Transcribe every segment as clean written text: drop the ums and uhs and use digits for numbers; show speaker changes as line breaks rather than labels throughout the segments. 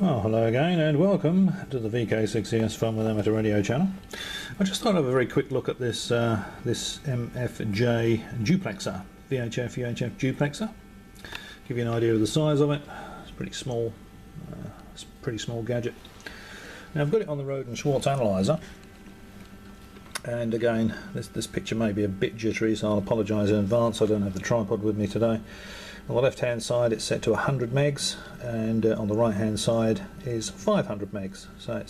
Well, hello again and welcome to the VK6ES Fun with Amateur Radio channel. I just thought I'd have a very quick look at this this MFJ Duplexer, VHF Duplexer. Give you an idea of the size of it. It's pretty small. It's a pretty small gadget. Now I've got it on the Rohde Schwarz analyser, and again this picture may be a bit jittery, so I'll apologise in advance. I don't have the tripod with me today. On the left hand side it's set to 100 megs, and on the right hand side is 500 megs, so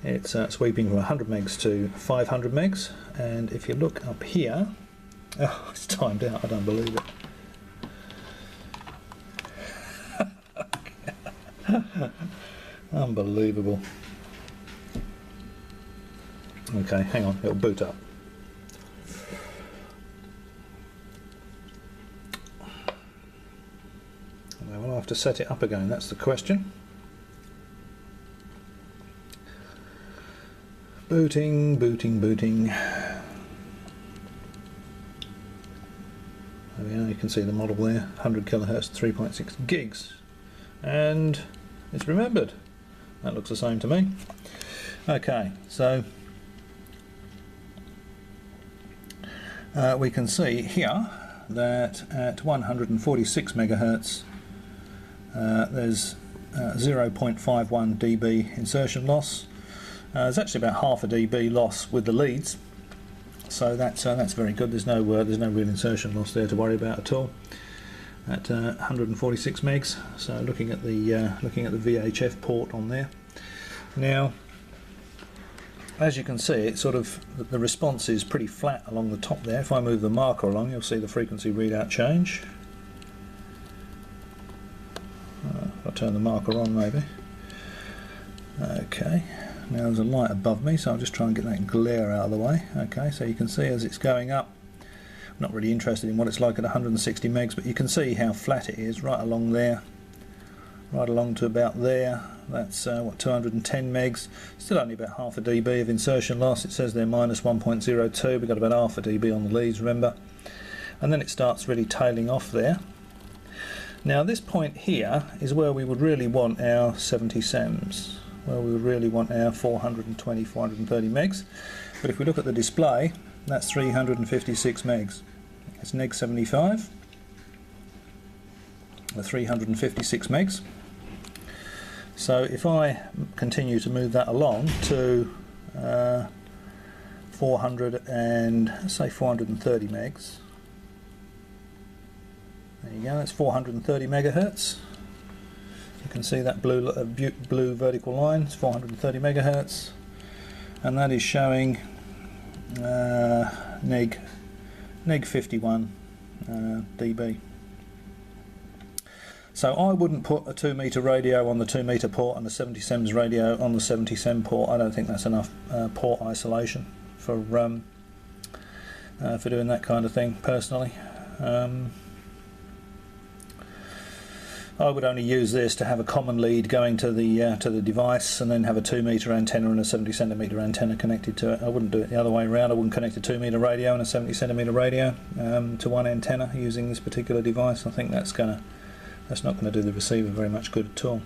it's sweeping from 100 megs to 500 megs. And if you look up here, oh, it's timed out, I don't believe it. Unbelievable. Okay, hang on, it'll boot up. I'll have to set it up again, that's the question. Booting. There we are, you can see the model there, 100 kilohertz, 3.6 gigs. And it's remembered. That looks the same to me. Okay, so we can see here that at 146 megahertz there's 0.51 dB insertion loss. There's actually about half a dB loss with the leads, so that's very good. There's no real insertion loss there to worry about at all at 146 megs. So looking at the VHF port on there. Now, as you can see, it's sort of the response is pretty flat along the top there. If I move the marker along, you'll see the frequency readout change. I'll turn the marker on maybe. Okay, now there's a light above me, so I'll just try and get that glare out of the way. Okay, so you can see as it's going up, I'm not really interested in what it's like at 160 megs, but you can see how flat it is right along there, right along to about there. That's what, 210 megs, still only about half a dB of insertion loss. It says there minus 1.02, we've got about half a dB on the leads, remember, and then it starts really tailing off there. Now this point here is where we would really want our 70 sems, where we would really want our 420, 430 megs. But if we look at the display, that's 356 megs. It's neg 75, 356 megs. So if I continue to move that along to 430 megs, there you go, that's 430 megahertz. You can see that blue vertical line, it's 430 megahertz, and that is showing neg 51 dB. So I wouldn't put a 2 meter radio on the 2 meter port and a 70 sems radio on the 70 sem port. I don't think that's enough port isolation for doing that kind of thing personally. I would only use this to have a common lead going to the device, and then have a 2 meter antenna and a 70 centimeter antenna connected to it. I wouldn't do it the other way around. I wouldn't connect a 2 meter radio and a 70 centimeter radio to one antenna using this particular device. I think that's not going to do the receiver very much good at all.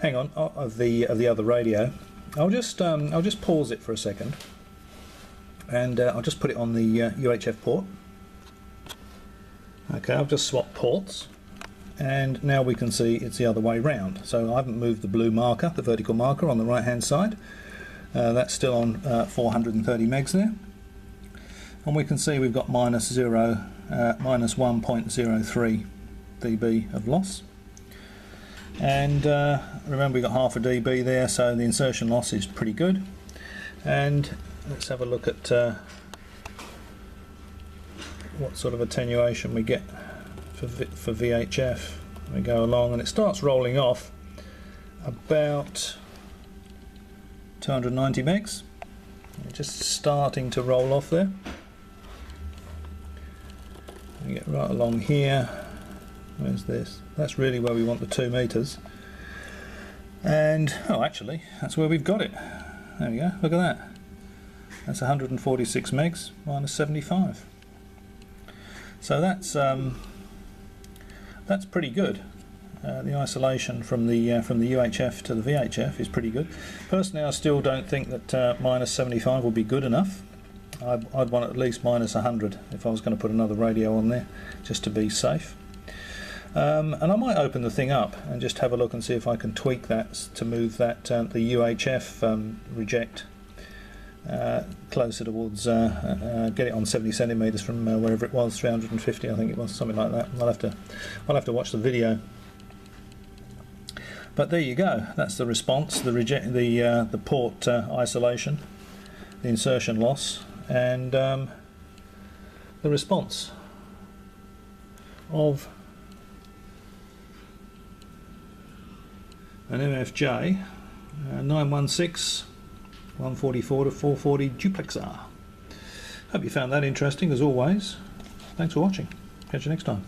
Hang on, of the other radio, I'll just pause it for a second, and I'll just put it on the UHF port. Okay, I've just swapped ports, and now we can see it's the other way round. So I haven't moved the blue marker, the vertical marker on the right hand side. That's still on 430 megs there, and we can see we've got minus 1.03 dB of loss. And remember, we got half a dB there, so the insertion loss is pretty good. And let's have a look at what sort of attenuation we get for VHF. We go along and it starts rolling off about 290 megs. Just starting to roll off there. We get right along here. Where's this? That's really where we want the 2 meters. And oh, actually, that's where we've got it. There we go. Look at that. That's 146 megs minus 75. So that's pretty good. The isolation from the UHF to the VHF is pretty good. Personally, I still don't think that minus 75 will be good enough. I'd want at least minus 100 if I was going to put another radio on there, just to be safe. And I might open the thing up and just have a look and see if I can tweak that to move that the UHF reject closer towards, get it on 70 centimeters from wherever it was, 350 I think it was, something like that. I'll have to watch the video. But there you go. That's the response, the port isolation, the insertion loss, and the response of an MFJ 916 144 to 440 duplexer. Hope you found that interesting as always. Thanks for watching. Catch you next time.